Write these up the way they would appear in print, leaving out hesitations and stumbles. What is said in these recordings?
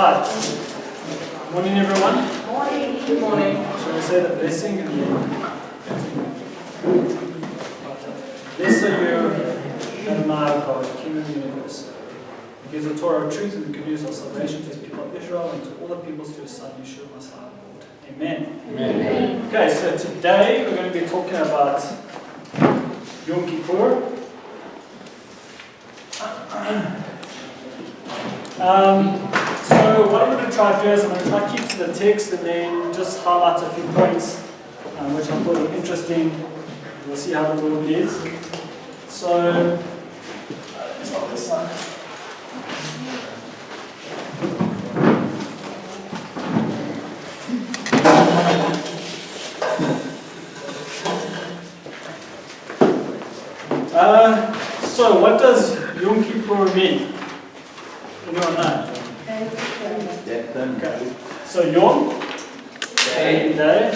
Right. Good morning, everyone. Morning. Good morning. Shall we say the blessing and then? Blessed are you, Adonai God, King of the universe. He gives the Torah of truth and the good news of salvation to his people of Israel and to all the peoples to his son, Yeshua Messiah, Lord. Amen. Amen. Okay, so today we're going to be talking about Yom Kippur. So what I'm going to try to do is I'm going to try to keep to the text and then just highlight a few points which I thought were interesting. We'll see how the Lord leads. So let's start this side. So what does Yom Kippur mean? Anyone know? Okay. So Yom, day,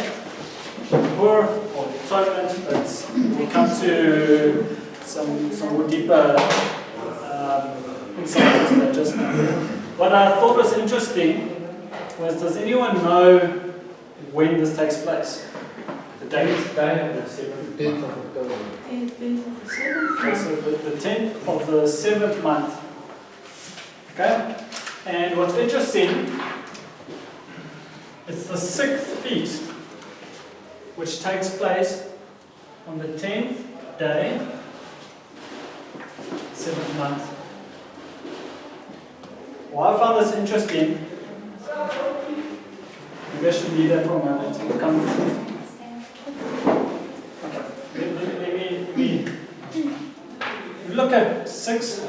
Kippur, or Atonement, but we'll come to some more deeper insight into that just now. What I thought was interesting was, does anyone know when this takes place? The date? Day of the 7th of October. Okay, so the 10th of the 7th month. Okay? And what's interesting, it's the 6th feast, which takes place on the 10th day, 7th month. Why I found this interesting, maybe I should leave that for a moment. We'll come to it. Okay, let me look at 6.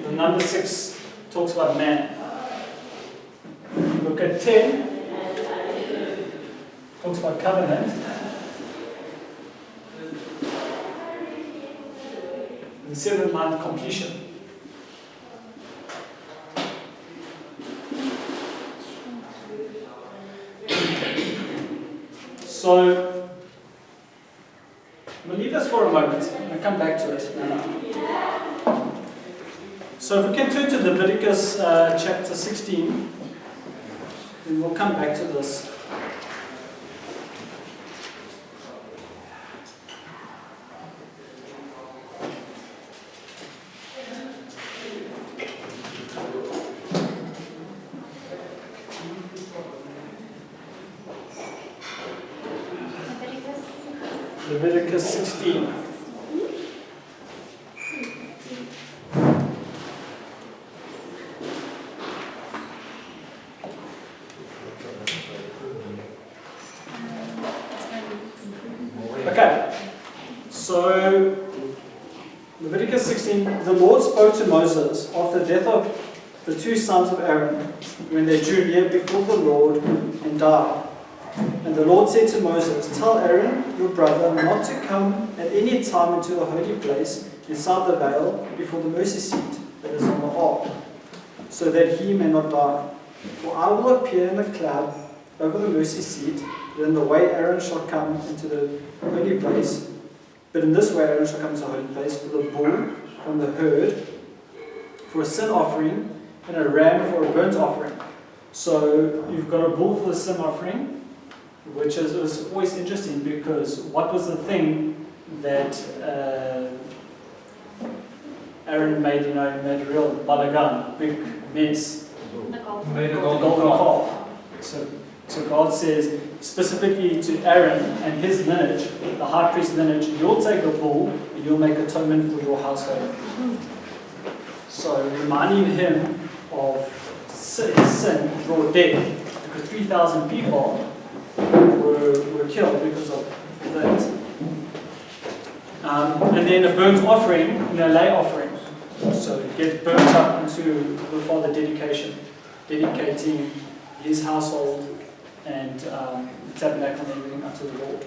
The number 6 talks about man. Look at 10, talks about covenant. And 7th month completion. So, we'll leave this for a moment. I'll come back to it now. So if we can turn to Leviticus chapter 16, and we'll come back to this. Leviticus 16. Okay, so Leviticus 16, the Lord spoke to Moses after the death of the 2 sons of Aaron, when they drew near before the Lord and died. And the Lord said to Moses, tell Aaron, your brother, not to come at any time into the holy place inside the veil before the mercy seat that is on the ark, so that he may not die. For I will appear in the cloud over the mercy seat, then the way Aaron shall come into the holy place, but in this way Aaron shall come into the holy place with a bull from the herd for a sin offering and a ram for a burnt offering. So you've got a bull for the sin offering, which is always interesting, because what was the thing that Aaron made? Made a real balagan, big mess. Made a The golden golden calf. calf. So God says specifically to Aaron and his lineage, the high priest lineage, you'll take a bull and you'll make atonement for your household. So reminding him of his sin brought death, because 3,000 people were killed because of that. And then a burnt offering, lay offering. So it gets burnt up into the Father dedicating his household and the tabernacle and everything unto the Lord.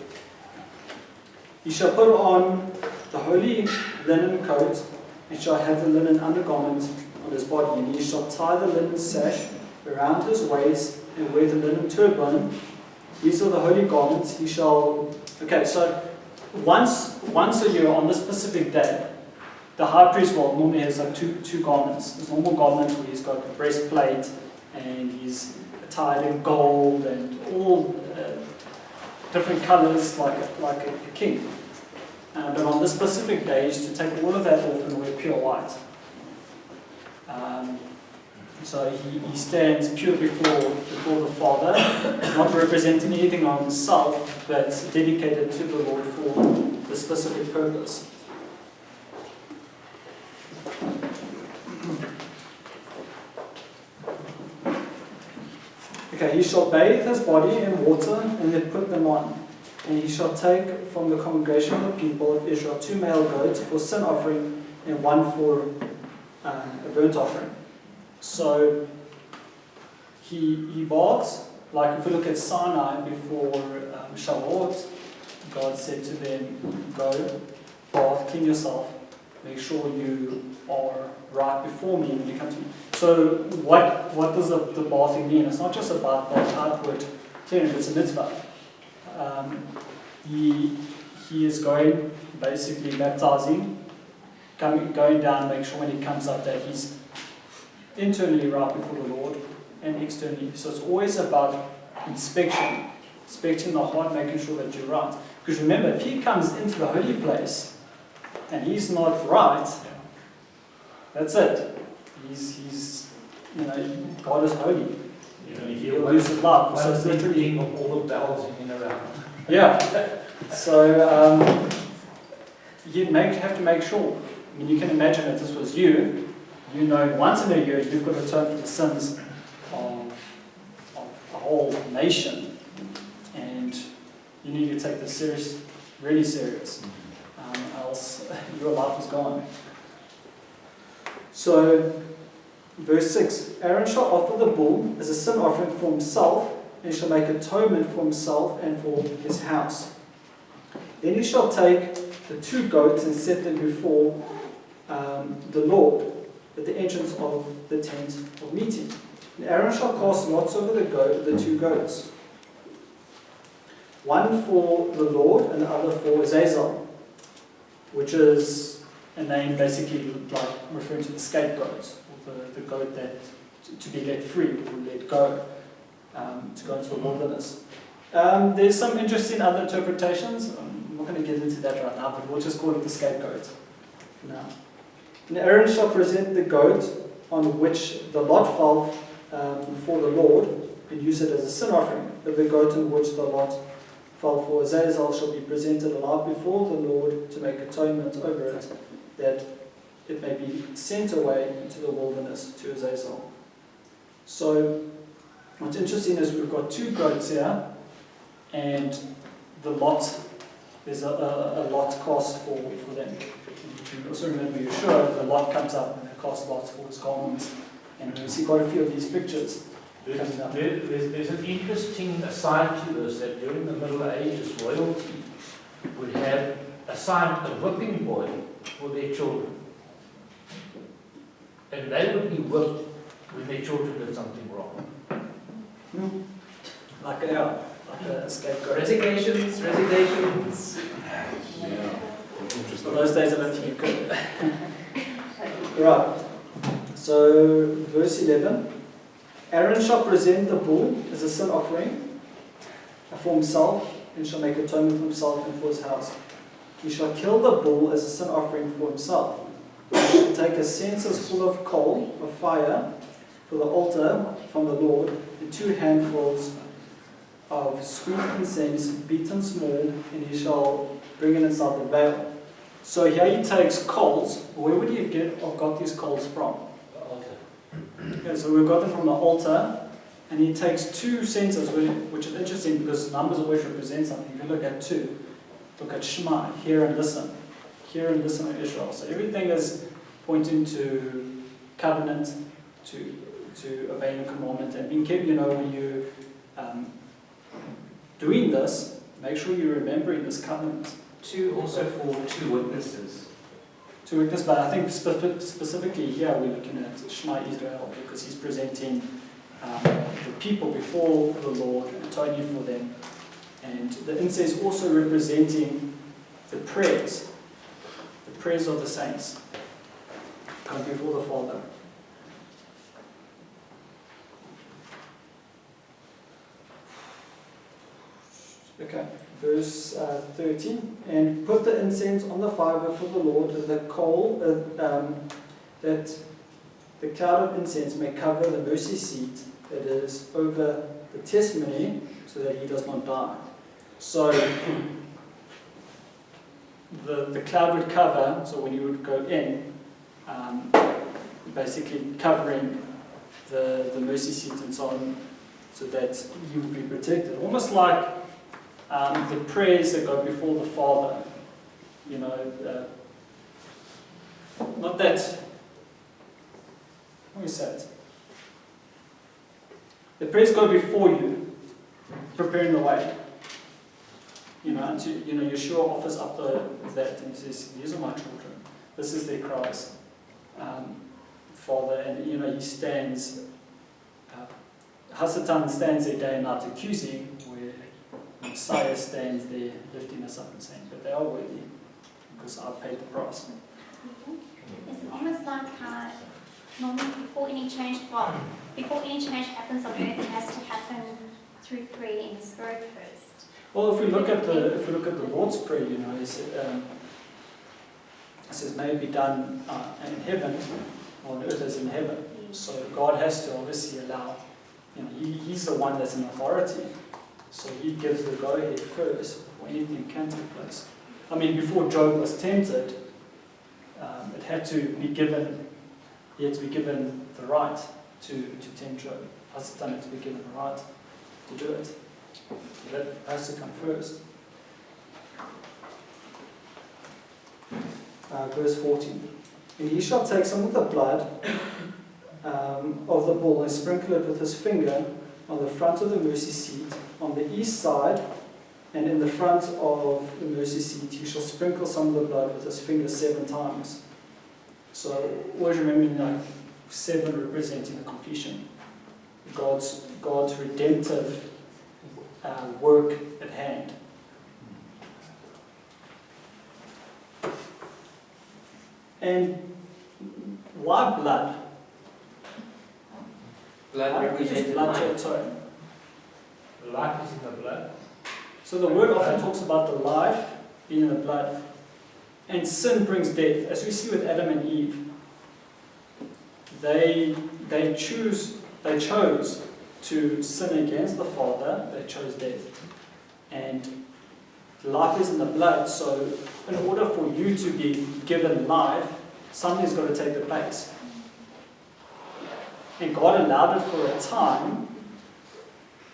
He shall put on the holy linen coat, and shall have the linen undergarment on his body, and he shall tie the linen sash around his waist and wear the linen turban. These are the holy garments. He shall. Okay, so once a year on this specific day, the high priest normally has like two garments. His normal garment where he's got the breastplate and he's attired in gold and all different colours like a king. But on this specific day, he's to take all of that off and wear pure white. So he stands pure before the Father, not representing anything on himself, but dedicated to the Lord for the specific purpose. Okay, he shall bathe his body in water and then put them on. And he shall take from the congregation of the people of Israel 2 male goats for sin offering and 1 for a burnt offering. So he baths, like if we look at Sinai before Shavuot, God said to them, go, bath, clean yourself, make sure you are right before me when you come to me. So what does the bathing mean? It's not just about that outward clearing, it's a mitzvah. He is going, basically baptizing, going down, make sure when he comes up that he's internally right before the Lord and externally. So it's always about inspecting the heart, making sure that you're right. Because remember, if he comes into the holy place and he's not right, that's it. He's God is holy. He'll lose his life. So it's literally of all the bells in and around. Yeah. So you'd have to make sure. I mean, you can imagine if this was you. You know, once in a year you've got to atone for the sins of a whole nation, and you need to take this serious, really serious, else your life is gone. So, verse 6, Aaron shall offer the bull as a sin offering for himself, and he shall make atonement for himself and for his house. Then he shall take the 2 goats and set them before the Lord at the entrance of the tent of meeting. And Aaron shall cast lots over the 2 goats, one for the Lord and the other for Azazel, which is a name basically like referring to the scapegoat, or the goat that to be let free or let go, to go into the wilderness. There's some interesting other interpretations. I'm not going to get into that right now, but we'll just call it the scapegoat for now. And Aaron shall present the goat on which the lot fell before the Lord and use it as a sin offering. But the goat on which the lot fell for Azazel shall be presented alive before the Lord to make atonement over it, that it may be sent away into the wilderness to Azazel. So what's interesting is we've got 2 goats here, and the lot, there's a lot cast for them. You can also remember Yeshua, the lot comes up and they cast lots for his garments. And we see quite a few of these pictures. There's an interesting aside to this, that during the Middle Ages, royalty would have assigned a whipping boy for their children. And they would be whipped when their children did something wrong. Like a scapegoat. Resignations. Yeah. For those days I don't think you could. Right. So, verse 11. Aaron shall present the bull as a sin offering for himself, and shall make atonement for himself and for his house. He shall kill the bull as a sin offering for himself. He shall take a censer full of coal of fire for the altar from the Lord, and 2 handfuls of sweet incense beaten small, and he shall bring it inside the veil. So here he takes coals. Where would he have got these coals from? Okay, so we've got them from the altar, and he takes 2 censers, which is interesting because numbers always represent something. If you look at 2, look at Shema, hear and listen. Hear and listen, O Israel. So everything is pointing to covenant, to obeying the commandment, and being kept. When you doing this, make sure you're remembering this covenant. 2 also for 2 witnesses. 2 witnesses, but I think specifically here we're looking at Shema Israel, because he's presenting the people before the Lord, atoning for them. And the incense also representing the prayers of the saints. come before the Father. Okay, verse 13. And put the incense on the fire before the Lord, and the coal, that the cloud of incense may cover the mercy seat that is over the testimony, so that he does not die. So the cloud would cover, so when you would go in, basically covering the mercy seat and so on, so that you would be protected. Almost like the prayers that go before the Father. You know, not that, how do you say it? The prayers go before you, preparing the way. You know, Yeshua offers up that, and he says, "These are my children. This is their cries, Father." And he stands. Hasatan stands there day and night accusing, where Messiah stands there lifting us up and saying, "But they are worthy because I paid the price." It's almost like normally before any change happens on earth, it has to happen through prayer in the Spirit first. Well, if we look at the Lord's Prayer, it says, "May it be done in heaven, on earth as in heaven." So God has to obviously allow. He's the one that's in authority, so He gives the go-ahead first before anything can take place. I mean, before Job was tempted, it had to be given. He had to be given the right to tempt Job. Hasatan had to be given the right to do it. So that has to come first. Verse 14. And he shall take some of the blood of the bull and sprinkle it with his finger on the front of the mercy seat, on the east side, and in the front of the mercy seat he shall sprinkle some of the blood with his finger 7 times. So always remember, 7 representing the completion, God's redemptive work at hand. And why blood? Blood represented life. The life is in the blood. So the word often talks about the life being in the blood. And sin brings death. As we see with Adam and Eve, they chose to sin against the Father. They chose death. And life is in the blood, so in order for you to be given life, something's got to take the place. And God allowed it for a time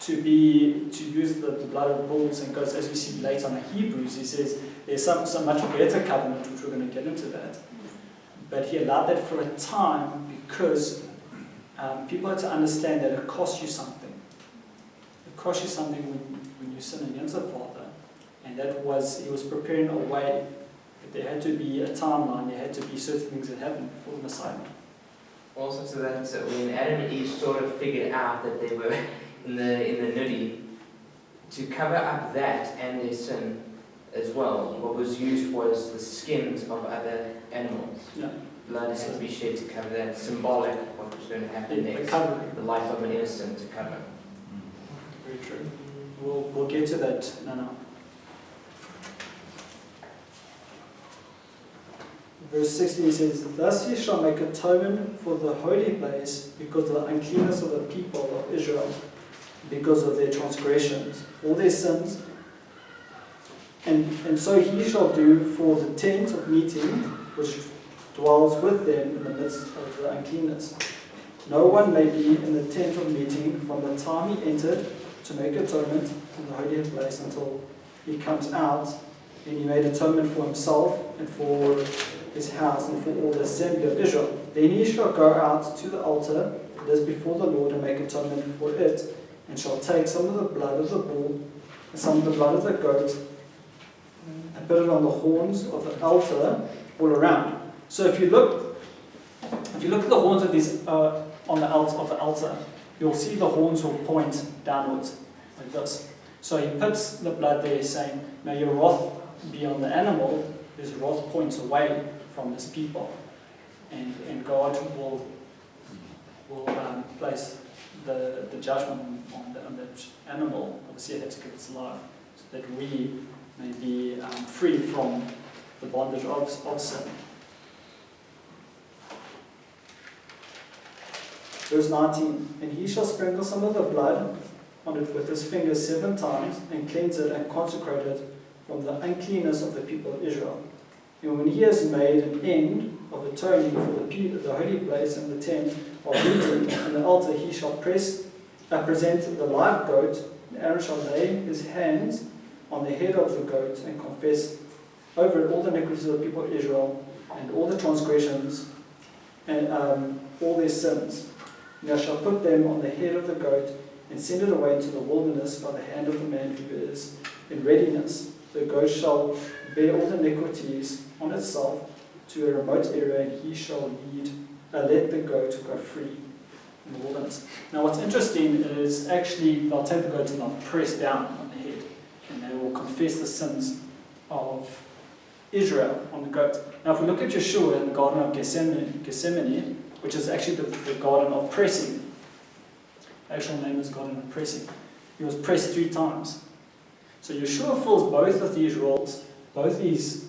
to use the blood of bulls, and because as we see later on in Hebrews, he says there's some much better covenant, which we're going to get into that. But he allowed that for a time because people had to understand that it costs you something. It costs you something when you sin against the Father, and that was, he was preparing a way. There had to be a timeline, there had to be certain things that happened before the Messiah. Also, so that when Adam and Eve sort of figured out that they were in the nudie, to cover up that and their sin as well, what was used was the skins of other animals. Yeah. Blood had to be shed to cover that, symbolic of what was going to happen next. The life of an innocent to cover. Very true. We'll get to that now. Verse 16 says, "Thus ye shall make atonement for the holy place because of the uncleanness of the people of Israel, because of their transgressions, all their sins. And so he shall do for the tent of meeting, which dwells with them in the midst of the uncleanness. No one may be in the tent of meeting from the time he entered to make atonement in the holy place until he comes out, and he made atonement for himself and for his house and for all the assembly of Israel. Then he shall go out to the altar that is before the Lord and make atonement for it, and shall take some of the blood of the bull and some of the blood of the goat and put it on the horns of the altar all around." So if you look at the horns of these on the altar, you'll see the horns will point downwards like this. So he puts the blood there, saying, "May your wrath be on the animal." His wrath points away from his people. and God will place the judgment on that animal. Obviously, it had to give its life, so that we may be free from the bondage of sin. Verse 19, and he shall sprinkle some of the blood on it with his fingers 7 times, and cleanse it and consecrate it from the uncleanness of the people of Israel. And when he has made an end of atoning for the holy place and the tent of meeting and the altar, he shall present the live goat, and Aaron shall lay his hands on the head of the goat and confess over it all the iniquities of the people of Israel and all the transgressions and all their sins. And thou shalt put them on the head of the goat and send it away into the wilderness by the hand of the man who is in readiness. The goat shall bear all the iniquities on itself to a remote area, and he shall let the goat go free in the wilderness. Now what's interesting is actually they'll take the goat and they'll press down on the head, and they will confess the sins of Israel on the goat. Now if we look at Yeshua in the Garden of Gethsemane, which is actually the Garden of Pressing, the actual name is Garden of Pressing, he was pressed 3 times. So Yeshua fills both of these roles, both these,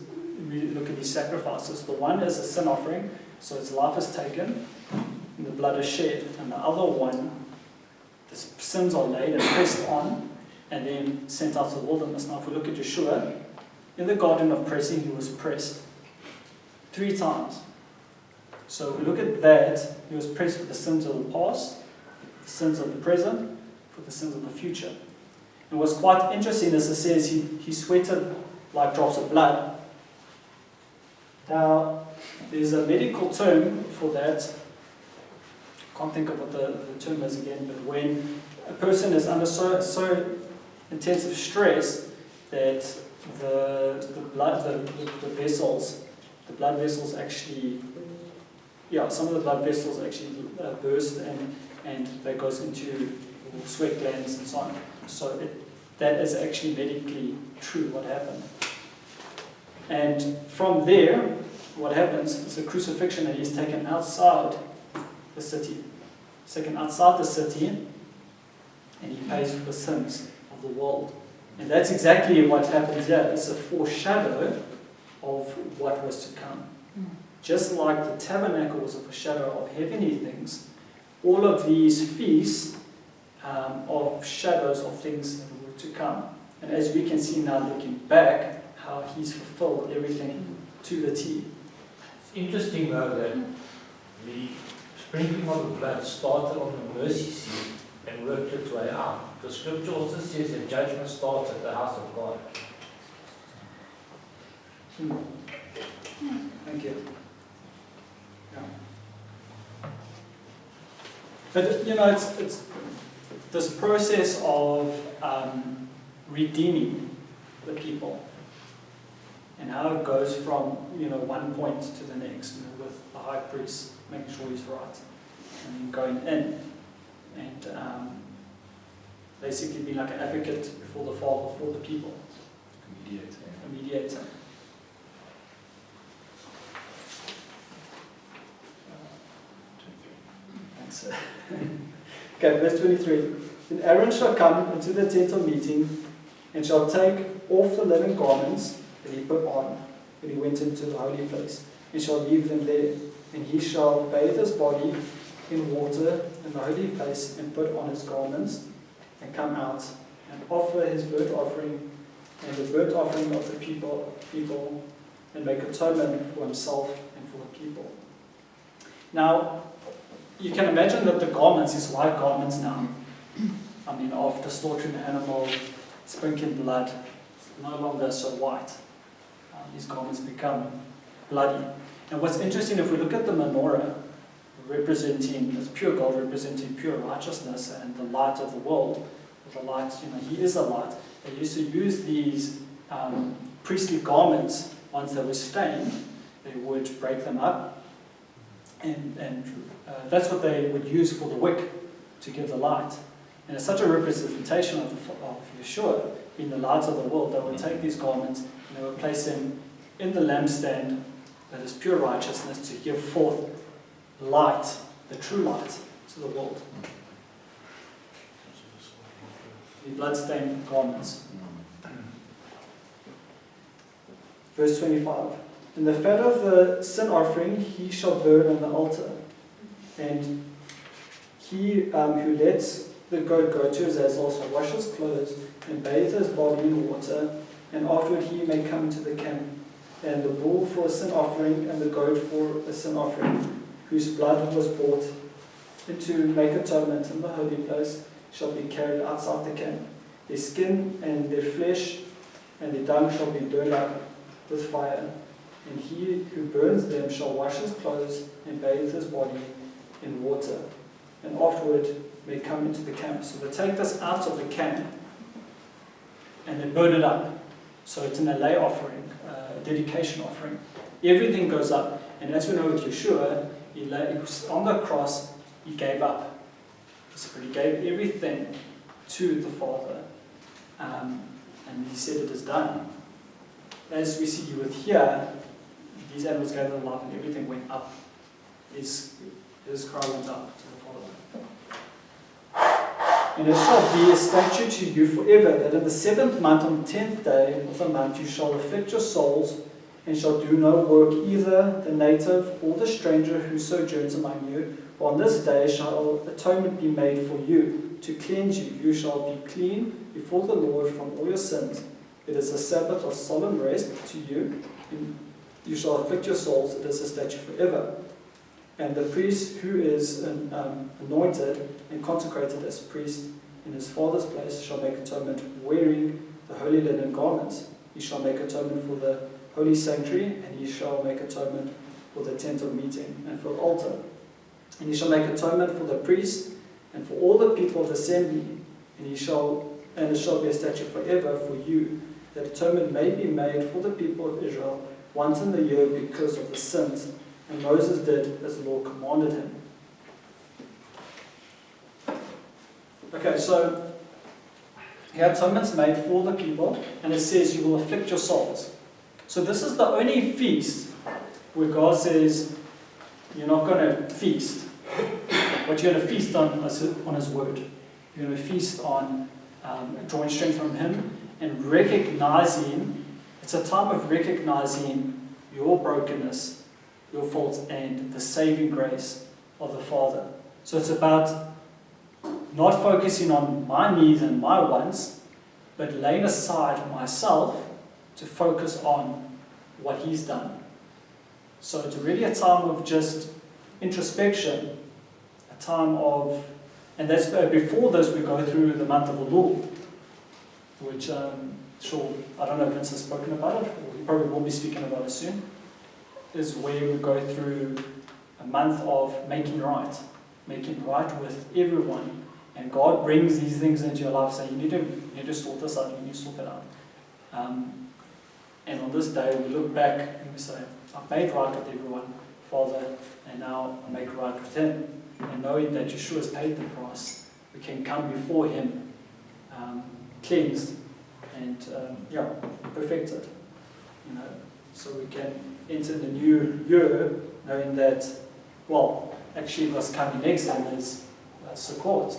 we look at these sacrifices. The one is a sin offering, so its life is taken, and the blood is shed. And the other one, the sins are laid and pressed on, and then sent out to the wilderness. Now if we look at Yeshua, in the Garden of Pressing, he was pressed 3 times. So if we look at that, he was pressed for the sins of the past, the sins of the present, for the sins of the future. And what's quite interesting is it says he sweated like drops of blood. Now, there's a medical term for that. I can't think of what the term is again, but when a person is under so intensive stress that the blood vessels actually, some of the blood vessels actually burst and that goes into sweat glands and so on. So that is actually medically true what happened. And from there, what happens is the crucifixion, and he's taken outside the city. He's taken outside the city, and he pays for the sins of the world. And that's exactly what happens here. It's a foreshadow of what was to come. Just like the tabernacle was a foreshadow of heavenly things, all of these feasts are shadows of things that were to come. And as we can see now looking back, how he's fulfilled everything to the T. It's interesting though that the sprinkling of the blood started on the mercy seat and worked its way out. The scripture also says that judgment starts at the house of God. Thank you. Yeah. But it's this process of redeeming the people, and how it goes from one point to the next, with the high priest making sure he's right, and then going in and basically being like an advocate before the Father, for the people, a mediator. Thanks. Okay, verse 23. Then Aaron shall come into the tent of meeting, and shall take off the linen garments that he put on when he went into the holy place, and shall leave them there. And he shall bathe his body in water in the holy place, and put on his garments, and come out, and offer his burnt offering, and the burnt offering of the people, and make atonement for himself and for the people. Now, you can imagine that the garments, his white garments now, after slaughtering the animal, sprinkling blood, it's no longer so white. These garments become bloody. And what's interesting, if we look at the menorah, representing, it's pure gold, representing pure righteousness and the light of the world, the light, he is a light. They used to use these priestly garments, once they were stained, they would break them up, and that's what they would use for the wick, to give the light. And it's such a representation of Yeshua being the light of the world. They would take these garments and they would place them in the lampstand that is pure righteousness, to give forth light, the true light, to the world. The bloodstained garments. Verse 25. And the fat of the sin offering he shall burn on the altar, and he who lets the goat go to his Azazel shall wash his clothes and bathe his body in water, and afterward he may come into the camp. And the bull for a sin offering and the goat for a sin offering, whose blood was brought into make atonement in the holy place, shall be carried outside the camp. Their skin and their flesh and their dung shall be burned up with fire. And he who burns them shall wash his clothes and bathe his body in water, and afterward may come into the camp. So they take this out of the camp and they burn it up. So it's an lay offering, a dedication offering. Everything goes up. And as we know with Yeshua, he was on the cross, he gave up. So he gave everything to the Father. And he said it is done. As we see with here, these animals gave their life and everything went up. His cry went up to the Father. And it shall be a statute to you forever, that in the 7th month, on the 10th day of the month, you shall afflict your souls, and shall do no work, either the native or the stranger who sojourns among you. For on this day shall atonement be made for you, to cleanse you. You shall be clean before the Lord from all your sins. It is a Sabbath of solemn rest to you. And you shall afflict your souls. It is a statute forever. And the priest who is anointed and consecrated as priest in his father's place shall make atonement, wearing the holy linen garments. He shall make atonement for the holy sanctuary, and he shall make atonement for the tent of meeting and for the altar. And he shall make atonement for the priest and for all the people of the assembly. And it shall be a statute forever for you, that atonement may be made for the people of Israel once in the year because of the sins. And Moses did as the Lord commanded him. Okay, so here atonement's made for the people, and it says you will afflict your souls. So this is the only feast where God says you're not going to feast, but you're going to feast on His word. You're going to feast on drawing strength from Him and recognizing. It's a time of recognizing your brokenness, your faults, and the saving grace of the Father. So it's about not focusing on my needs and my wants, but laying aside myself to focus on what He's done. So it's really a time of just introspection, a time of, and that's before this we go through the month of the Lord, which sure, I don't know if Vince has spoken about it, or he probably will be speaking about it soon, is where we go through a month of making right with everyone. And God brings these things into your life, saying, you need to sort this out, you need to sort it out. And on this day, we look back and we say, I've made right with everyone, Father, and now I make right with Him. And knowing that Yeshua has paid the price, we can come before Him, cleansed and perfected. So we can enter the new year knowing that, actually what's coming next then is Sukkot,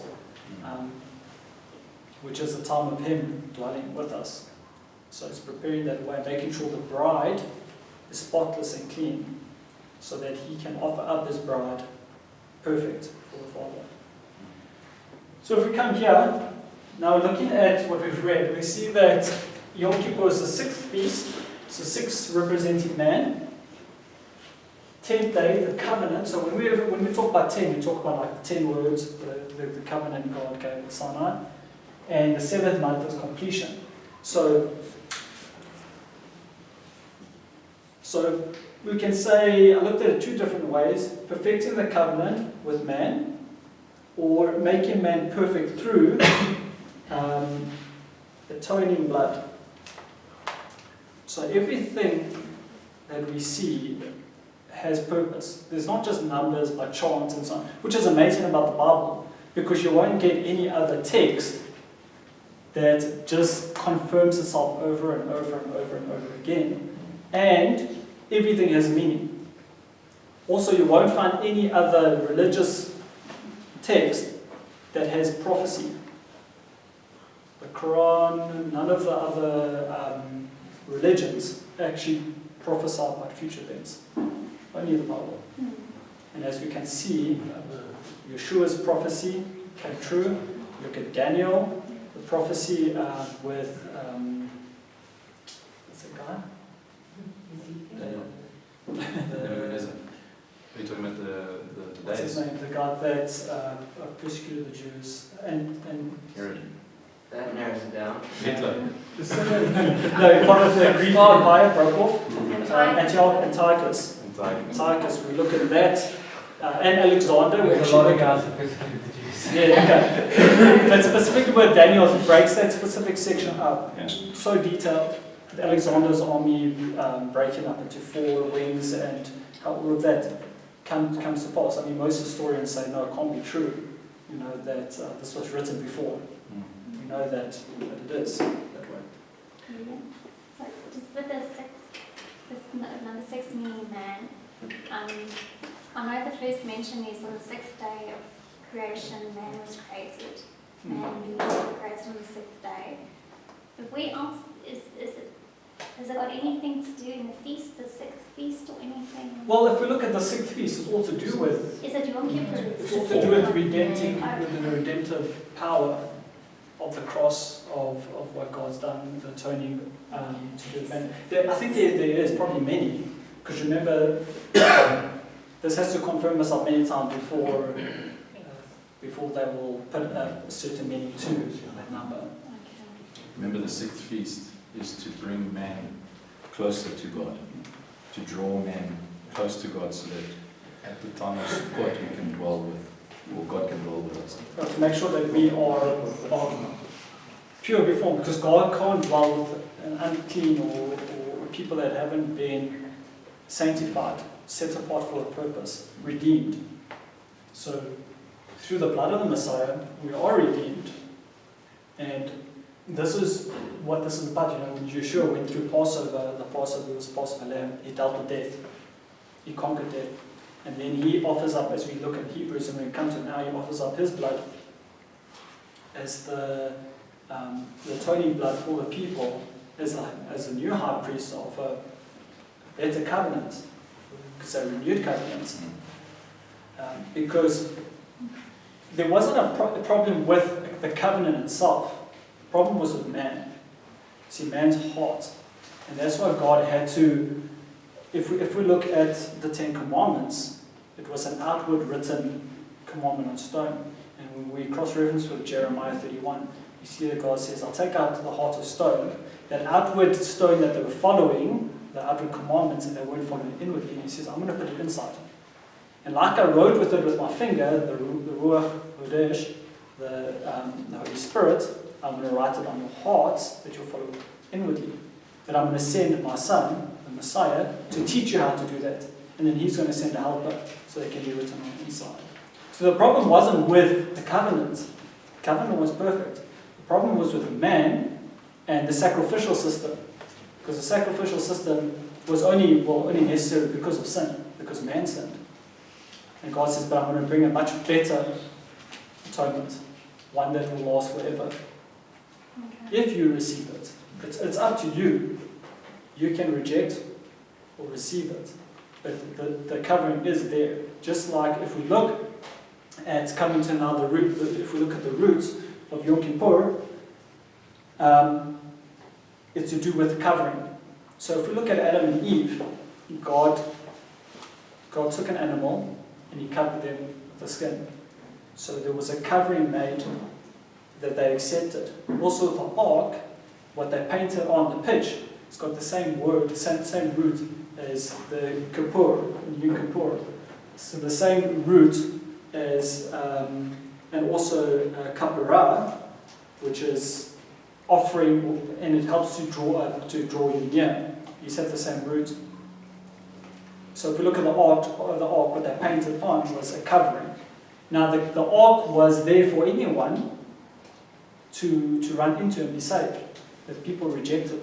which is the time of Him dwelling with us. So it's preparing that way, making sure the bride is spotless and clean, so that He can offer up His bride perfect for the Father. So if we come here, now looking at what we've read, we see that Yom Kippur is the 6th feast, so 6 representing man. 10th day, the covenant. So when we talk about 10, we talk about like the 10 words, the covenant God gave at Sinai. And the 7th month is completion. So we can say, I looked at it 2 different ways: perfecting the covenant with man, or making man perfect through atoning blood. So everything that we see has purpose. There's not just numbers by chance and so on, which is amazing about the Bible, because you won't get any other text that just confirms itself over and over and over and over again. And everything has a meaning. Also, you won't find any other religious text that has prophecy. The Quran, none of the other religions actually prophesy about future events. Only the Bible. And as we can see, Yeshua's prophecy came true. Look at Daniel, the prophecy with, what's the guy? Nebuchadnezzar. Are you talking about the What's his days? name? The guy that persecuted the Jews. And Herod. That narrows it down. Hitler. no, part of the Greek Empire broke off. Antiochus. Antiochus, we look at that. And Alexander. There's a lot of guys that persecuted the Jews. Yeah, okay. But specifically with Daniel, he breaks that specific section up. Yeah. So detailed. Alexander's army breaking up into 4 wings and how all of that comes to pass. I mean, most historians say, no, it can't be true. You know, that this was written before. We know that it is that way. So just with this number 6 meaning man, I know the first mention is on the 6th day of creation, man was created. Man was created on the 6th day. But where else has it got anything to do in the feast, the 6th feast or anything? Well, if we look at the 6th feast, it's all to do with, Is it Yom Kippur? it's all to do with the redemptive power of the cross, of what God's done, the atoning to do. And I think there is probably many, because remember, this has to confirm itself many times before they will put a certain meaning to that number. Remember, the 6th feast is to bring man closer to God, to draw man close to God, so that at the time of Sukkot we can dwell with, or God can dwell with us. To make sure that we are pure before Him, because God can't dwell with an unclean or people that haven't been sanctified, set apart for a purpose, redeemed. So through the blood of the Messiah, we are redeemed. And this is what this is about. You know, when Yeshua went through Passover, the Passover was Passover lamb, He dealt with death. He conquered death. And then He offers up, as we look at Hebrews, and when we come to now, He offers up His blood as the atoning blood for the people, as a new high priest of a better covenant, because a renewed covenant. Because there wasn't a problem with the covenant itself. The problem was with man. See, man's heart. And that's why God had to, if we look at the 10 Commandments, it was an outward written commandment on stone. And when we cross-reference with Jeremiah 31, you see that God says, I'll take out the heart of stone, that outward stone that they were following, the outward commandments, and they weren't following inwardly. And He says, I'm going to put it inside. And like I wrote with it with my finger, the Ruach Kodesh, the Holy Spirit, I'm going to write it on your hearts that you'll follow inwardly. That I'm going to send my Son, the Messiah, to teach you how to do that. And then He's going to send a helper so they can be written on the inside. So the problem wasn't with the covenant. The covenant was perfect. The problem was with man and the sacrificial system. Because the sacrificial system was only necessary because of sin, because man sinned. And God says, but I'm going to bring a much better atonement, one that will last forever. If you receive it. It's up to you. You can reject or receive it. But the covering is there. Just like if we look at coming to now the root, if we look at the roots of Yom Kippur, it's to do with covering. So if we look at Adam and Eve, God took an animal and He covered them with the skin. So there was a covering made that they accepted. Also the ark, what they painted on the pitch, it's got the same word, the same root as the Kippur, Yom Kippur. So the same root as, and also kapara, which is offering, and it helps to draw you near. You have the same root. So if we look at the ark, what they painted on was a covering. Now the ark was there for anyone to run into and be saved. But people rejected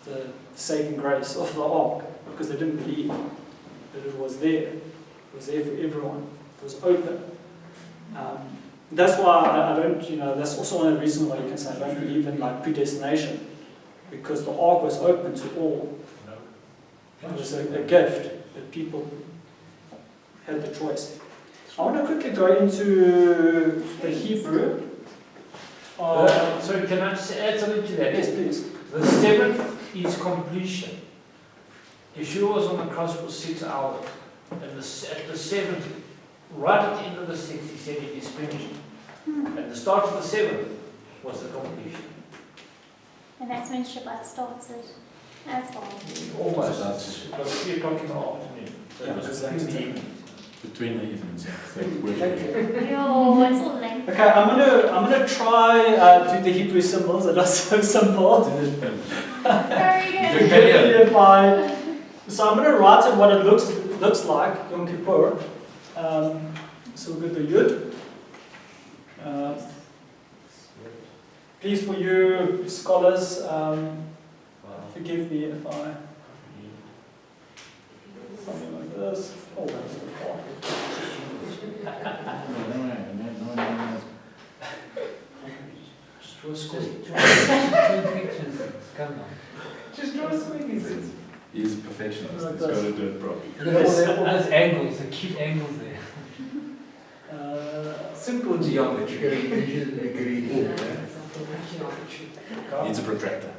the saving grace of the ark. because they didn't believe that it was there. It was there for everyone. It was open. That's why I don't, that's also one of the reasons why you can say I don't believe in like predestination, because the ark was open to all. It was a gift that people had the choice. I want to quickly go into the Hebrew. So can I just add something to that? Yes, please. The seventh is completion. Yeshua was on the cross for 6 hours, and at the seventh, right at the end of the sixth, he said it is finished. And the start of the seventh was the completion. And that's when Shabbat started as well. Almost. It was 3 o'clock in the afternoon. So Yeah, it was exactly. between the evenings. Between the evenings, Thank you. Yo, it's all length. Okay, I'm gonna try do the Hebrew symbols. They're not so simple. Very good. Forgive me so I'm gonna write it what it looks like Yom Kippur. So we've got the Yud. Please, for you scholars, forgive me if I something like this. Oh, that's so hard. Just draw a square. Just draw a squiggy. He's a perfectionist. He's got to do it properly. Look at all those angles, the cute angles there. Simple geometry. Needs a protractor.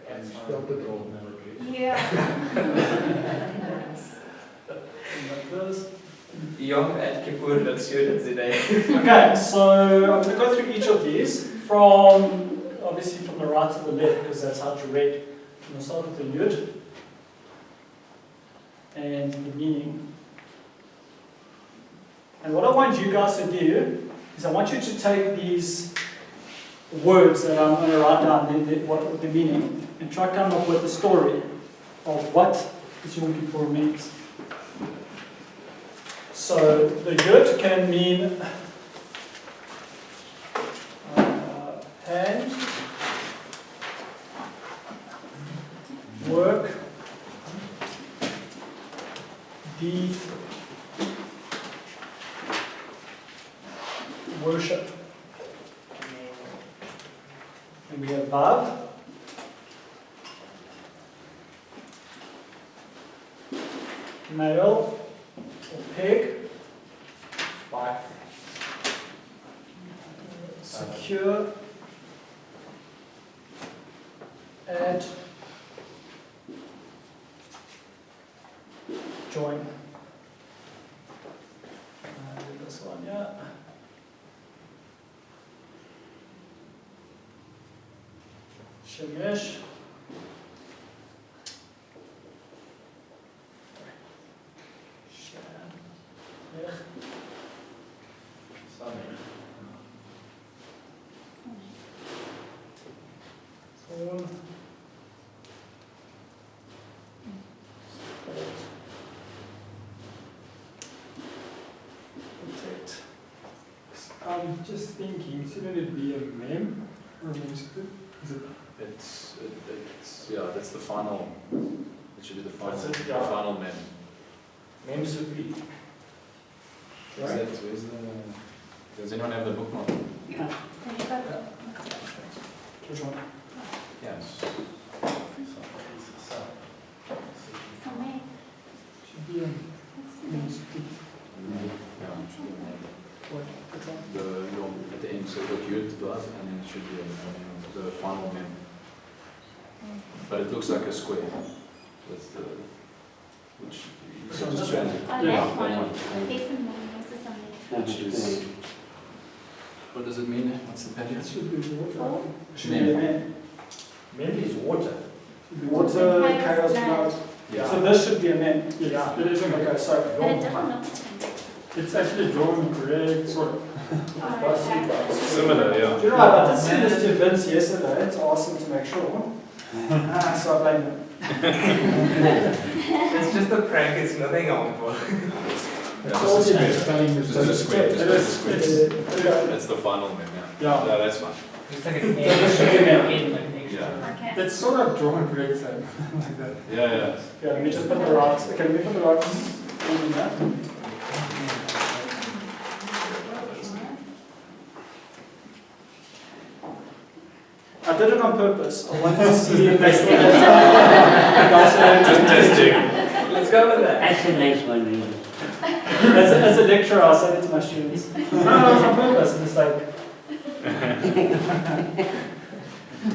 And spelled it wrong. Yeah. Like this. Yom Kippur looks good today. Okay, so I'm going to go through each of these from, obviously from the right to the left, because that's how to read. I'm going to start with the Yud and the meaning. And what I want you guys to do is I want you to take these words that I'm going to write down, what the meaning, and try to come up with a story of what this Yom Kippur means. So the Yud can mean hand, work, deed, worship. And we have Vav, male or peg, Five. secure, add, join. This one, yeah. Shemesh. Shamech. Thorn. Protect. I'm just thinking, shouldn't it be a mem or a manuscript? Is it? It's that's the final. It should be the final. That's it, The yeah. final mem. Mem Supi. Right. Where's the? Does anyone have the bookmark? Yeah. Have you got it? Which one? Yes. Somewhere. Should be a Let's see. manuscript. Yeah, it should be a mem. What? Which one? At the end, so what Yud does, and then it should be the final mem. But it looks like a square. That's the which. So this one? Oh, Yeah. that one. There's some more. There's something. Which is. What does it mean? What's the It pattern? should be water. Four. Should be a mem. Mem is water. Should be water, chaos, Chaos, blood. So this should be a mem. Yes, Yeah. it is. Okay, sorry. But it doesn't look the same. It's actually drawn correct, sort of. Oh, okay. Similar, yeah. Do you know what? I did send this to Vince yesterday to ask him to make sure. So I blame him. It's just a prank, it's nothing harmful. Yeah, told this is you. square. Spelling Just mistake. do the square. Just do the square. Yeah. That's the final mem, yeah. Yeah. No, that's fine. It's like That should be there. Yeah. Okay. It's sort of drawn pretty same, like that. Yeah, yeah. Yeah, let me just put the right, can we put the right one in there? I did it on purpose. I wanted to see if they still Just testing. Let's go with that. That's a nice one, really. As a lecturer, I say it to my students. No, it's on purpose. And it's like,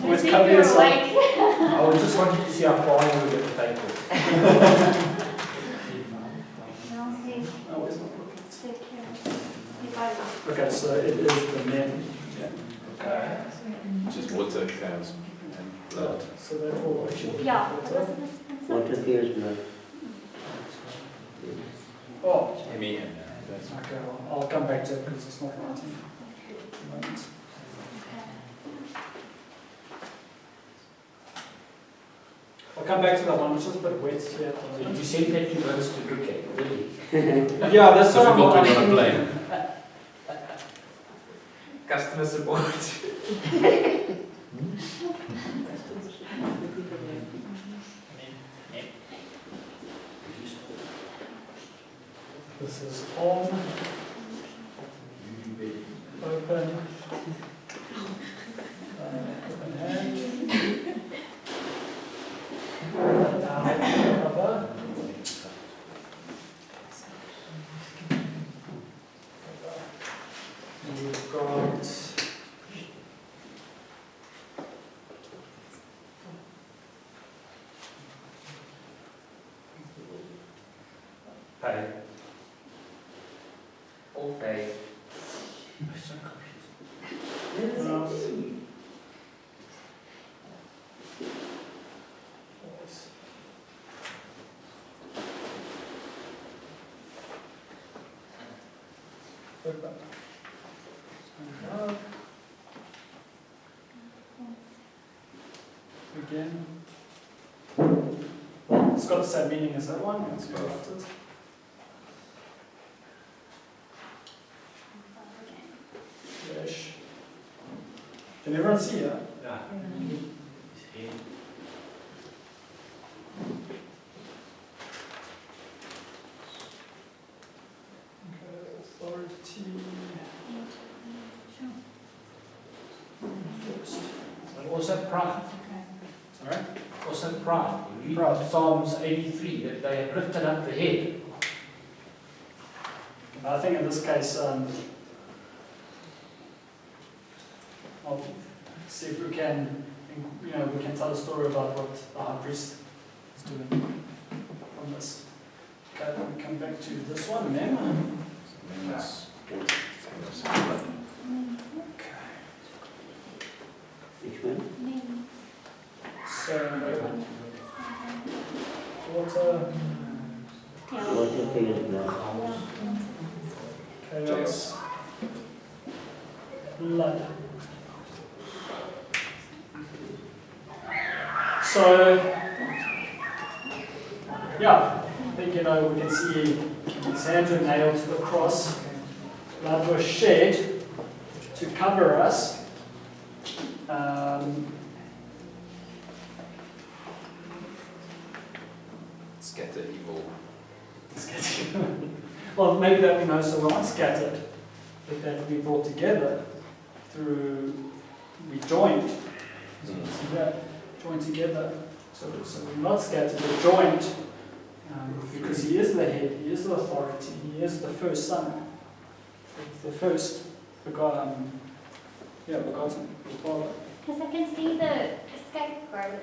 always See if cover you're yourself. awake. I was just wanting to see how far you would get the papers. Always not looking. Secure. You got it. Okay, so it is the men. Okay. Just water, cows, and blood. So that will actually. Yeah, what was it, Mr. Spencer? Water here's blood. Oh, M-E-N. That's okay, well, I'll come back to it because it's not writing. At the moment. I'll come back to that one, it's just a bit wet here. at the So moment. you sent that to us to look at, really? Yeah, that's what I'm difficult when I'm you're on a thinking. plane. Customer support. This is on, open, open hand. Now, cover. We've got Pay. All faith. Again. It's got the same meaning as that one. Let's go after it. Flesh. Can everyone see it? Yeah. Okay, authority. First. And also pride. Sorry? Also pride. You read Pride. Psalms 83, that they have lifted up the head. I think in this case, I'll see if we can, we can tell a story about what the high priest is doing on this. Okay, then we come back to this one, mem. Mem is water. Okay. Which one? So, water, Water here's blood. chaos, blood. So, yeah, I think, we can see his hands were nailed to the cross. Blood was shed to cover us. Scatter evil. Well, maybe that we know, so we aren't scattered, but that we brought together through, we joined. So we see that, joined together. So we're not scattered, we're joined, because he is the head, he is the authority, he is the first son, the first begotten, begotten, the Father. Because I can see the scapegoat.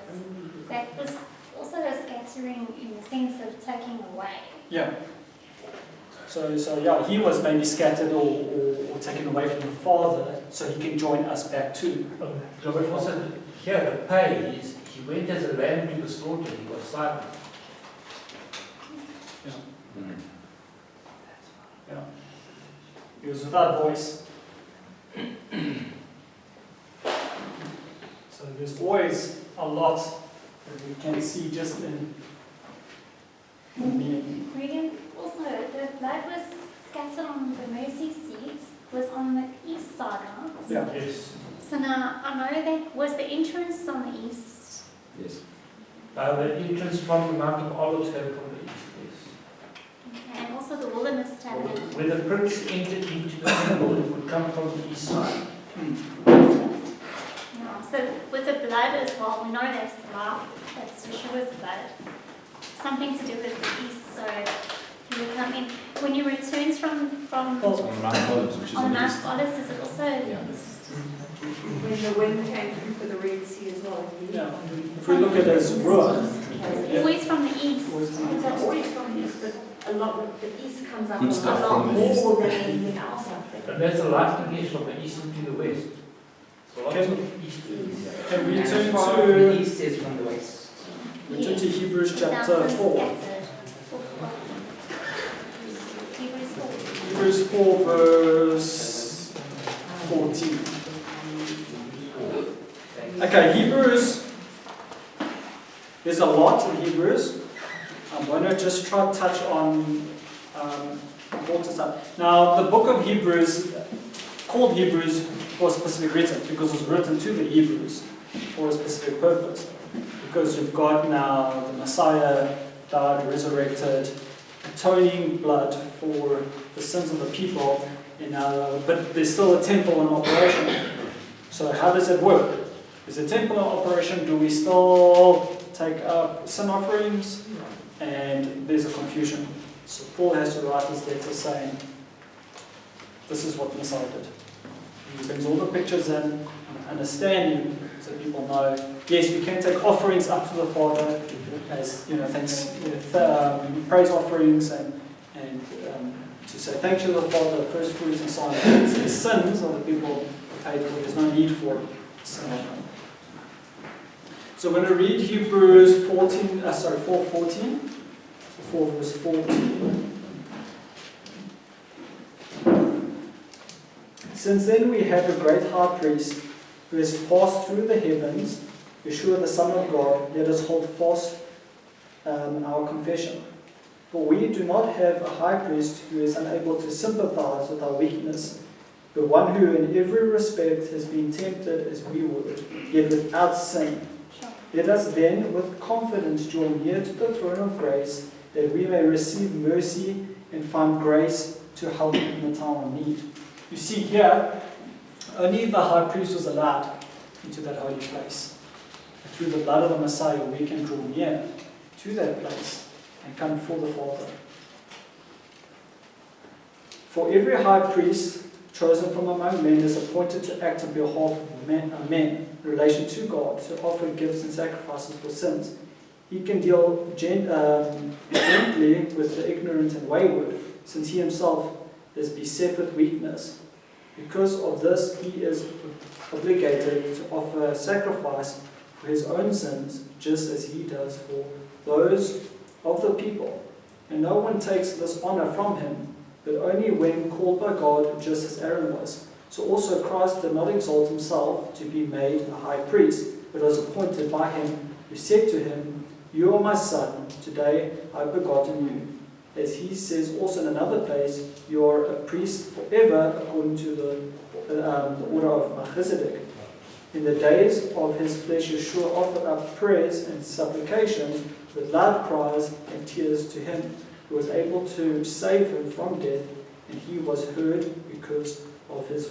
That was also a scattering in the sense of taking away. Yeah. So yeah, he was maybe scattered or taken away from the Father, so he can join us back too. So but also here the pay is he went as a lamb to the slaughter, he was silent. Mm. Yeah. He was without voice. So there's always a lot that we can see just in being. Regan, also, the blood was Now, I know that was the entrance on the east. Yes. The entrance from the Mount of Olives came from the east, yes. Okay, and also the wilderness tabernacle. When the prince entered into the temple, it would come from the east side. Yeah, so with the blood as well, we know that's blood, that's Yeshua's blood. Something to do with the east, so he will come in. When he returns from On Mount Olives, which is on on the Mount east. Olives, is it also Yeah. east? When the wind came through for the Red Sea as well. Yeah. If we look at it as Ruah, It's always from the east. It's always from the east, but a lot of the east comes up Good a stuff lot from the east. more than anything else, I think. And that's the lighting is from the east into the west. So lots of east to the west. can we And turn far from the to, east is from the west. we turn to Hebrews The chapter thousands 4. scattered. Hebrews 4. Hebrews 4 verse 14. Okay, Hebrews, there's a lot in Hebrews. I'm going to just try to touch on important stuff. Now, the book of Hebrews, called Hebrews for a specific reason, because it was written to the Hebrews for a specific purpose. Because you've got now the Messiah died, resurrected, atoning blood for the sins of the people, but there's still a temple in operation. So how does it work? Is the temple in operation? Do we still take up sin offerings? And there's a confusion. So Paul has to write his letter saying, this is what Messiah did. He brings all the pictures in, understanding, so people know, yes, we can take offerings up to the Father as, thanks, praise offerings and to say thank you to the Father, the first fruits and so on. The sins of the people paid for. There's no need for sin offering. So when I read Hebrews 4:14, 4 verse 14. Since then we have a great high priest who has passed through the heavens, Yeshua the Son of God. Let us hold fast our confession. For we do not have a high priest who is unable to sympathize with our weakness, but one who in every respect has been tempted as we would, yet without sin. Let us then with confidence draw near to the throne of grace, that we may receive mercy and find grace to help in the time of need. You see here, only the high priest was allowed into that holy place. Through the blood of the Messiah, we can draw near to that place and come before the Father. For every high priest chosen from among men is appointed to act on behalf of men in relation to God, to offer gifts and sacrifices for sins. He can deal gently with the ignorant and wayward, since he himself is beset with weakness. Because of this, he is obligated to offer a sacrifice for his own sins, just as he does for those of the people. And no one takes this honor from him, but only when called by God, just as Aaron was. So also Christ did not exalt himself to be made a high priest, but was appointed by him, who said to him, "You are my son, today I have begotten you." As he says also in another place, "You are a priest forever, according to the order of Melchizedek." In the days of his flesh, Yeshua offered up prayers and supplications with loud cries and tears to him, who was able to save him from death, and he was heard because of his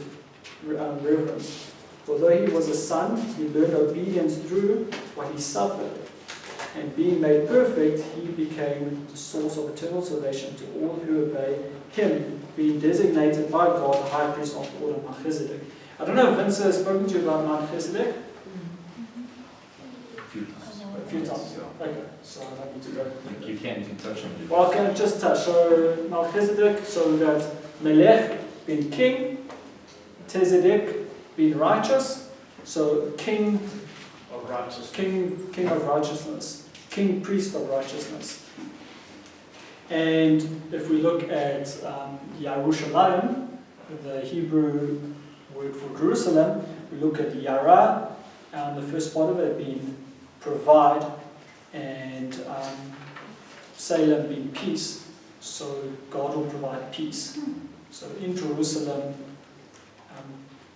reverence. Although he was a son, he learned obedience through what he suffered. And being made perfect, he became the source of eternal salvation to all who obey him, being designated by God the high priest of the order of Melchizedek. I don't know if Vince has spoken to you about Melchizedek. A few times. A few times. Okay, so I don't need to go. You can touch on it. Well, I can just touch. So Melchizedek, so we've got Melech being king, Tezedek being righteous, so king Of righteousness. king of righteousness, king priest of righteousness. And if we look at Yerushalayim, the Hebrew word for Jerusalem, we look at Yara, and the first part of it being provide, and Salem being peace. So God will provide peace. So in Jerusalem,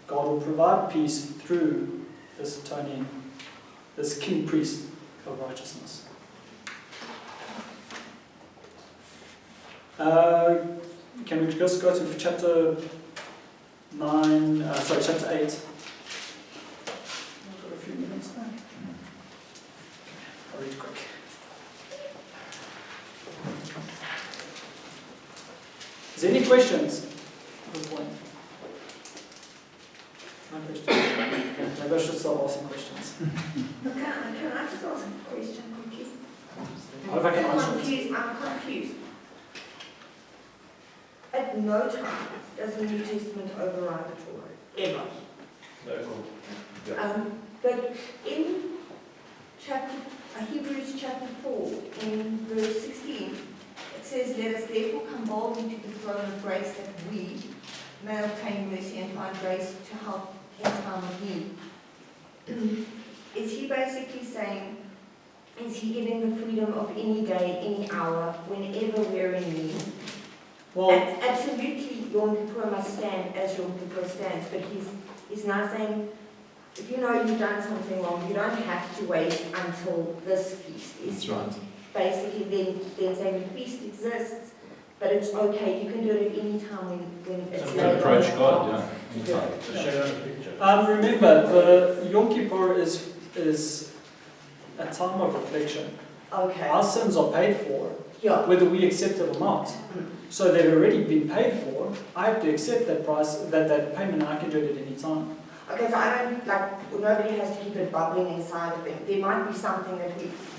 God will provide peace through this king priest of righteousness. Can we just go to chapter 8? I've got a few minutes now. I'll read quick. Is there any questions at this point? No questions. Maybe I should start asking questions. Can I just ask a question quickly? What if I can answer it? I'm confused. At no time does the New Testament override the Torah, ever. But in Hebrews chapter 4, in verse 16, it says, "Let us therefore come boldly to the throne of grace that we may obtain mercy and find grace to help in time of need." Is he basically saying, is he giving the freedom of any day, any hour, whenever we're in need? Well, Absolutely, Yom Kippur must stand as Yom Kippur stands, but he's now saying, if you know you've done something wrong, you don't have to wait until this feast. That's right. Basically, then saying the feast exists, but it's okay, you can do it at any time when it's To laid approach on God, your heart yeah. to do it. To show you a picture. remember, the Yom Kippur is a time of reflection. Okay, Our sins are paid for, yeah, whether we accept it or not. So they've already been paid for. I have to accept that price, that payment, and I can do it at any time. okay, so I don't, nobody has to keep it bubbling inside of them. There might be something that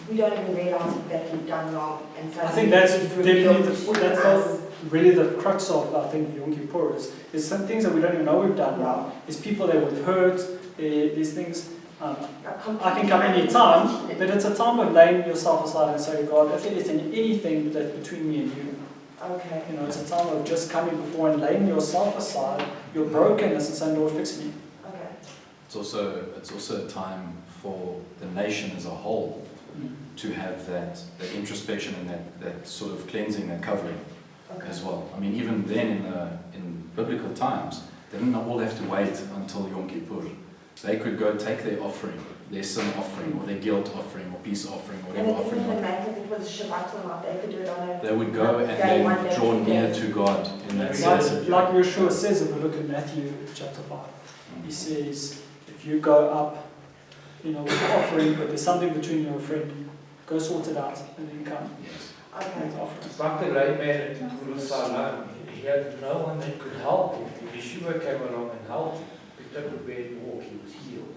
we don't even realize that we've done wrong, and so I think that's definitely us. that's really the crux of, I think, Yom Kippur is some things that we don't even know we've done wrong. There's people that we've hurt, these things. I can come any time, but it's a time of laying yourself aside and saying, God, if there isn't anything that's between me and you, Okay. it's a time of just coming before and laying yourself aside, your brokenness, and saying, Lord, fix me. Okay. It's also a time for the nation as a whole to have that introspection and that sort of cleansing and covering as well. I mean, even then in biblical times, they didn't all have to wait until Yom Kippur. They could go take their offering, their sin offering, or their guilt offering, or peace offering, or And whatever it didn't offering. even matter if it was Shabbat or not, they could do it on a... They would go and Day, one then day, draw 2 near days. to God in that Like- sense. Like Yeshua says, if we look at Matthew chapter 5, he says, if you go up, with the offering, but there's something between you and your friend, go sort it out, and then come Yes. Okay. with the offering. It's like the great man at Jerusalem. He had no one that could help him. Yeshua came along and helped him. Picked up a bed and walked. He was healed.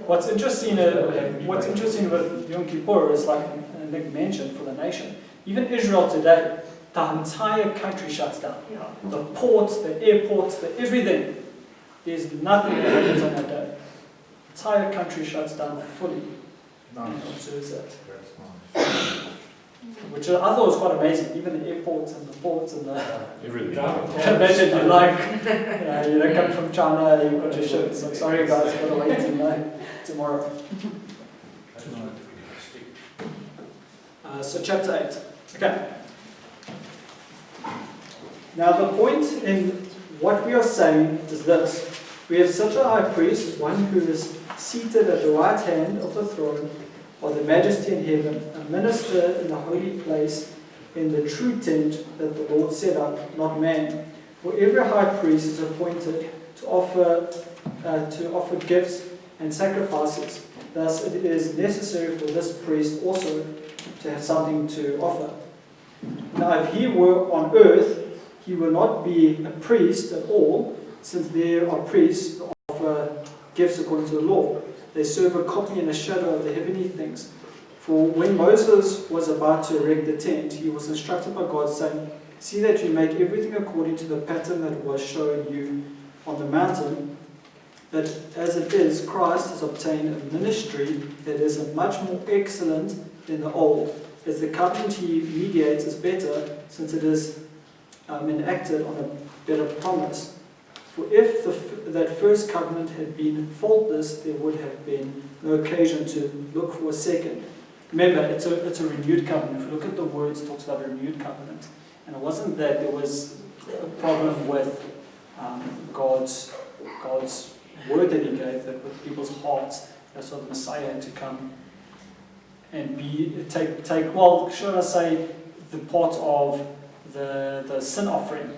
What's interesting with Yom Kippur is, like Nick mentioned, for the nation. Even Israel today, the entire country shuts down. Yeah. The ports, the airports, everything. There's nothing that happens on that day. The entire country shuts down fully and observes that. Which I thought was quite amazing. Even the airports and the ports and the... Everything. Imagine you you don't come from China, you've got your ship. So sorry guys, you've got to wait till tomorrow. So chapter 8. Okay. Now the point in what we are saying is this. We have such a high priest, one who is seated at the right hand of the throne of the majesty in heaven, a minister in the holy place, in the true tent that the Lord set up, not man. For every high priest is appointed to offer gifts and sacrifices. Thus it is necessary for this priest also to have something to offer. Now if he were on earth, he will not be a priest at all, since there are priests who offer gifts according to the law. They serve a copy and a shadow of the heavenly things. For when Moses was about to erect the tent, he was instructed by God, saying, "See that you make everything according to the pattern that was shown you on the mountain, that as it is, Christ has obtained a ministry that is much more excellent than the old, as the covenant he mediates is better, since it is enacted on a better promise. For if that first covenant had been faultless, there would have been no occasion to look for a second." Remember, it's a renewed covenant. If you look at the words, it talks about a renewed covenant. And it wasn't that there was a problem with God's word that he gave, that with people's hearts, that's why the Messiah had to come and take, well, should I say, the part of the sin offering.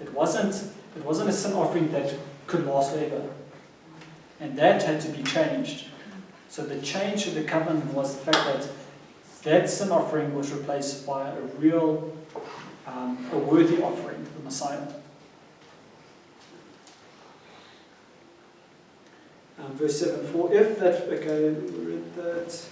It wasn't a sin offering that could last forever. And that had to be changed. So the change of the covenant was the fact that that sin offering was replaced by a real, a worthy offering, the Messiah. Verse 7, for if that, okay, we read that.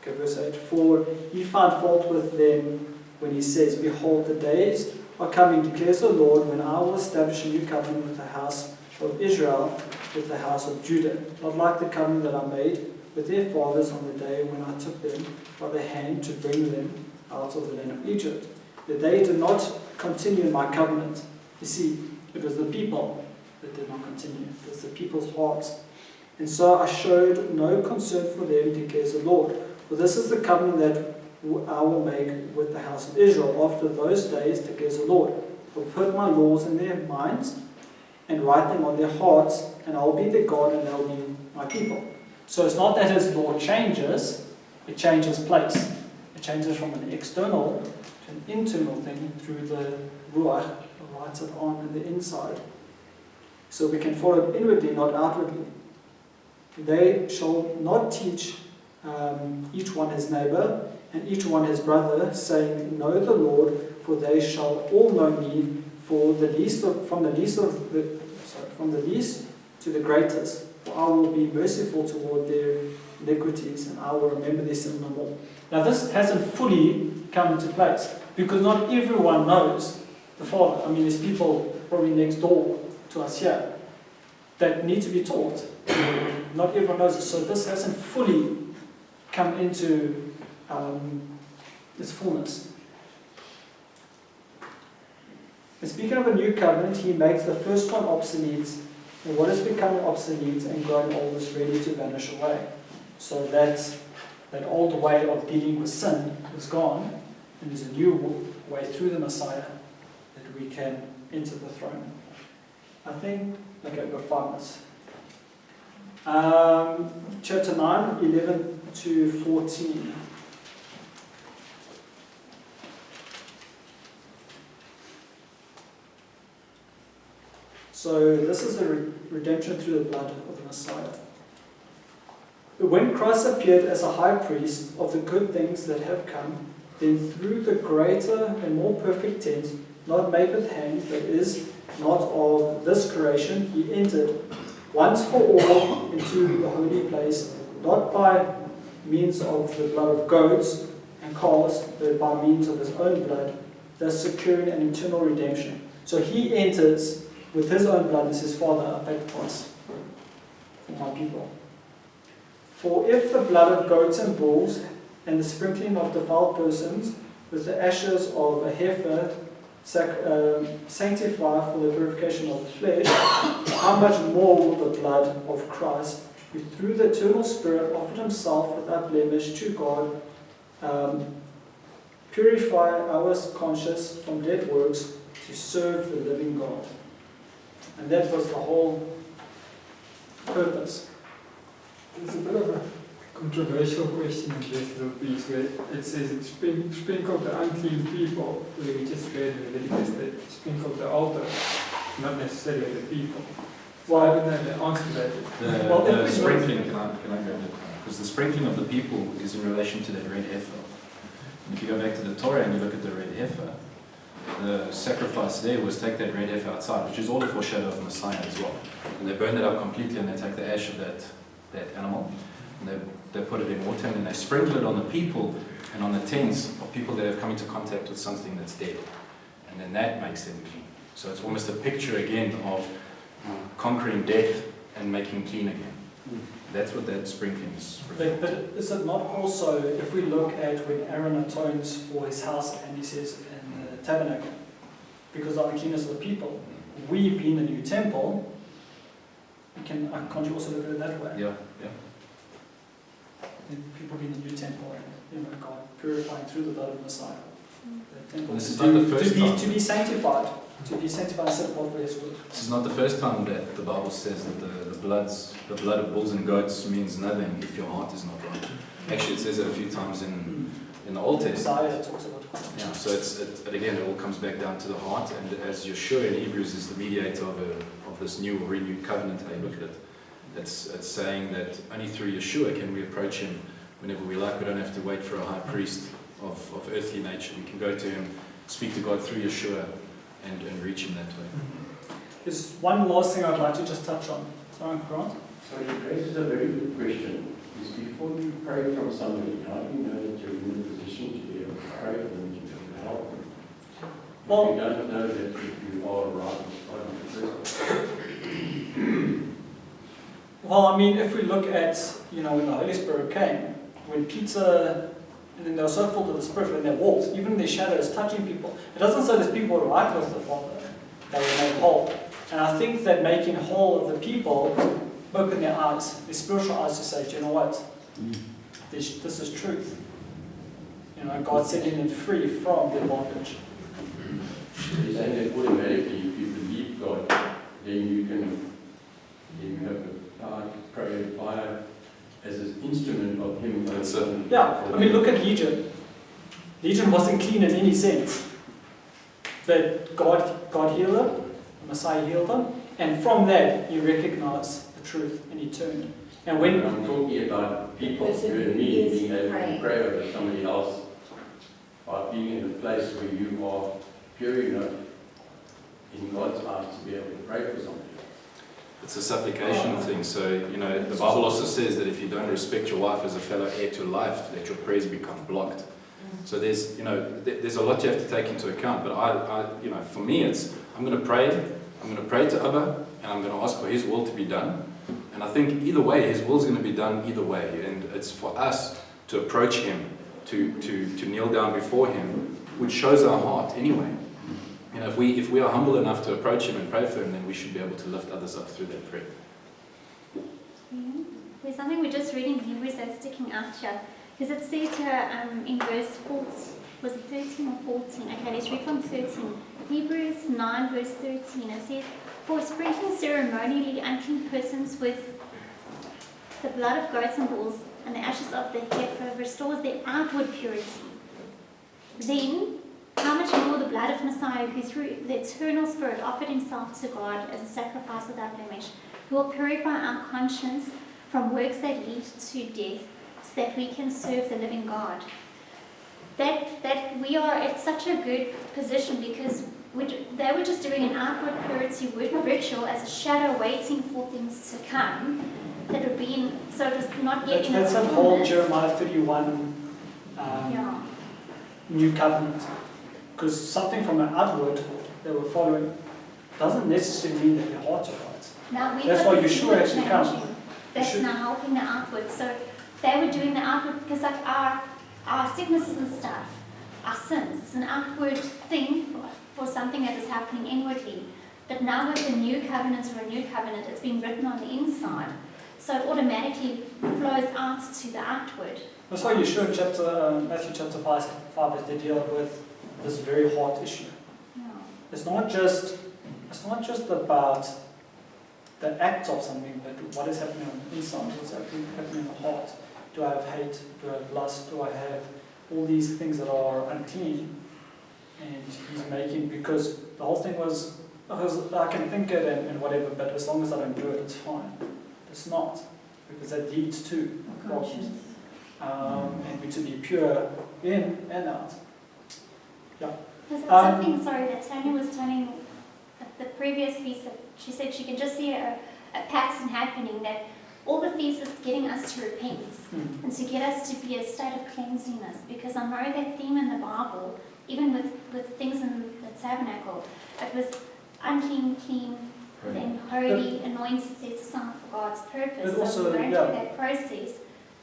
Okay, verse 8, for he found fault with them when he says, behold, the days are coming, declares the Lord, when I will establish a new covenant with the house of Israel, with the house of Judah, not like the covenant that I made with their fathers on the day when I took them by the hand to bring them out of the land of Egypt. That they did not continue in my covenant. You see, it was the people that did not continue. It was the people's hearts. And so I showed no concern for them, declares the Lord. For this is the covenant that I will make with the house of Israel after those days, declares the Lord. I will put my laws in their minds and write them on their hearts, and I will be their God, and they will be my people. So it's not that his law changes, it changes place. It changes from an external to an internal thing through the Ruach, that writes it on in the inside. So we can follow it inwardly, not outwardly. They shall not teach each one his neighbor and each one his brother, saying, know the Lord, for they shall all know me, from the least to the greatest. For I will be merciful toward their iniquities, and I will remember their sin no more. Now this hasn't fully come into place, because not everyone knows the Father. I mean, there's people probably next door to us here that need to be taught. Not everyone knows it, so this hasn't fully come into its fullness. And speaking of a new covenant, he makes the first one obsolete, and what is becoming obsolete and growing old is ready to vanish away. So that old way of dealing with sin is gone, and there's a new way through the Messiah that we can enter the throne. I think, okay, we've got 5 minutes. Chapter 9, 11 to 14. So this is the redemption through the blood of the Messiah. But when Christ appeared as a high priest of the good things that have come, then through the greater and more perfect tent, not made with hands, that is, not of this creation, he entered once for all into the holy place, not by means of the blood of goats and calves, but by means of his own blood, thus securing an eternal redemption. So he enters with his own blood as his Father, I paid the price for my people. For if the blood of goats and bulls and the sprinkling of defiled persons with the ashes of a heifer sanctify for the purification of the flesh, how much more will the blood of Christ, who through the eternal Spirit offered himself without blemish to God, purify our conscience from dead works to serve the living God. And that was the whole purpose. There's a bit of a controversial question in this little piece where it says it sprinkled the unclean people, where we just read in Leviticus that sprinkled the altar, not necessarily the people. So I don't know the answer to that. The sprinkling, can I go there? Because the sprinkling of the people is in relation to that red heifer. And if you go back to the Torah and you look at the red heifer, the sacrifice there was take that red heifer outside, which is all a foreshadow of the Messiah as well. And they burn it up completely, and they take the ash of that animal, and they put it in water, and then they sprinkle it on the people and on the tents of people that have come into contact with something that's dead. And then that makes them clean. So it's almost a picture again of conquering death and making clean again. That's what that sprinkling is. But is it not also, if we look at when Aaron atones for his house and he says in the tabernacle, because of the uncleanness of the people, we being the new temple, can't you also look at it that way? Yeah. And people being the new temple and God purifying through the blood of the Messiah. The temple This is not the first time. To be sanctified. to be sanctified and set apart for His word. This is not the first time that the Bible says that the blood of bulls and goats means nothing if your heart is not right. Actually, it says it a few times in the Old Testament. Isaiah talks about it. Yeah, so it again, it all comes back down to the heart, and as Yeshua in Hebrews is the mediator of this new or renewed covenant, how you look at it, it's saying that only through Yeshua can we approach Him whenever we like. We don't have to wait for a high priest of earthly nature. We can go to Him, speak to God through Yeshua, and reach Him that way. There's one last thing I'd like to just touch on. Sorry, Grant? So it raises a very good question. Is before you pray from somebody, how do you know that you're in a position to be able to pray for them, to be able to help them? Well, If you don't know that if you are right with God. Well, I mean, if we look at, when the Holy Spirit came, when Peter, and then they were so full of the Spirit when they walked, even their shadows touching people. It doesn't say those people were right with the Father, they were made whole. And I think that making whole of the people opened their eyes, their spiritual eyes to say, do you know what? This is truth. God setting them free from their bondage. You're saying that automatically, if you believe God, then you have the power to pray and fire as an instrument of Him. Yeah, I mean, look at Legion. Legion wasn't clean in any sense. But God healed them, the Messiah healed them, and from that, He recognized the truth and He turned. And when I'm talking about people, you and me, being able to pray over somebody else, by being in a place where you are pure enough in God's eyes to be able to pray for somebody. It's a supplication thing. So, the Bible also says that if you don't respect your wife as a fellow heir to life, that your prayers become blocked. So there's a lot you have to take into account. But for me, I'm going to pray to Abba, and I'm going to ask for His will to be done. And I think either way, His will is going to be done either way. And it's for us to approach Him, to kneel down before Him, which shows our heart anyway. If we are humble enough to approach Him and pray for Him, then we should be able to lift others up through that prayer. There's something we just read in Hebrews that's sticking out here. Because it says here in verse 14, was it 13 or 14? Okay, let's read from 13. Hebrews 9 verse 13, it says, for sprinkling ceremonially unclean persons with the blood of goats and bulls and the ashes of the heifer restores their outward purity. Then, how much more the blood of Messiah, who through the eternal Spirit offered Himself to God as a sacrifice without blemish, who will purify our conscience from works that lead to death, so that we can serve the living God. That we are at such a good position because they were just doing an outward purity ritual as a shadow waiting for things to come that would be in, so it was not yet in its that's that whole fullness. Jeremiah 31 new covenant. Because something from an outward they were following doesn't necessarily mean that their hearts are right. Now That's why Yeshua actually comes. That's now helping the outward. So they were doing the outward because like our sicknesses and stuff, our sins, it's an outward thing for something that is happening inwardly. But now with the new covenant or a new covenant, it's been written on the inside. So it automatically flows out to the outward. That's why Yeshua in Matthew chapter 5 as they deal with this very heart issue. Yeah. It's not just about the act of something, but what is happening on the inside, what's happening in the heart. Do I have hate? Do I have lust? Do I have all these things that are unclean? And He's making, because the whole thing was I can think it and whatever, but as long as I don't do it, it's fine. It's not, because that leads to problems. And we to be pure in and out. Yeah. Was that something, that Tanya was telling at the previous feast, that she said she can just see a pattern happening, that all the feasts is getting us to repent and to get us to be a state of cleanliness. Because I know that theme in the Bible, even with things in the tabernacle, it was unclean, clean, then holy, anointed, set aside for God's purpose. But also, so going through that process,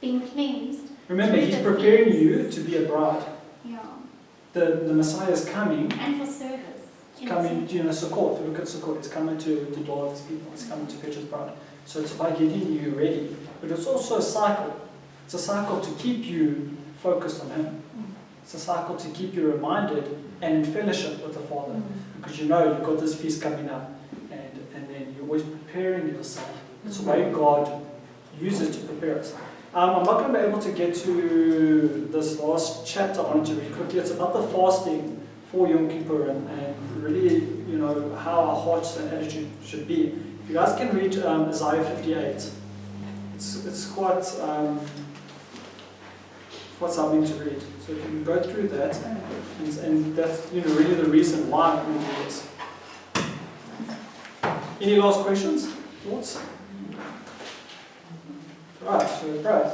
being cleansed. Remember, He's preparing you to be a bride. Yeah. The Messiah is coming. And for service. He's coming, Sukkot. Look at Sukkot. He's coming to dwell with His people. He's coming to fetch His bride. So it's about getting you ready. But it's also a cycle. It's a cycle to keep you focused on Him. It's a cycle to keep you reminded and in fellowship with the Father, because you know you've got this feast coming up, and then you're always preparing yourself. It's the way God uses to prepare us. I'm not going to be able to get to this last chapter I want to read quickly. It's about the fasting for Yom Kippur and really, you know, how our hearts and attitude should be. If you guys can read Isaiah 58, it's quite something to read. So if you can go through that, and that's, you know, really the reason why we do this. Any last questions? Thoughts? Right, so pray.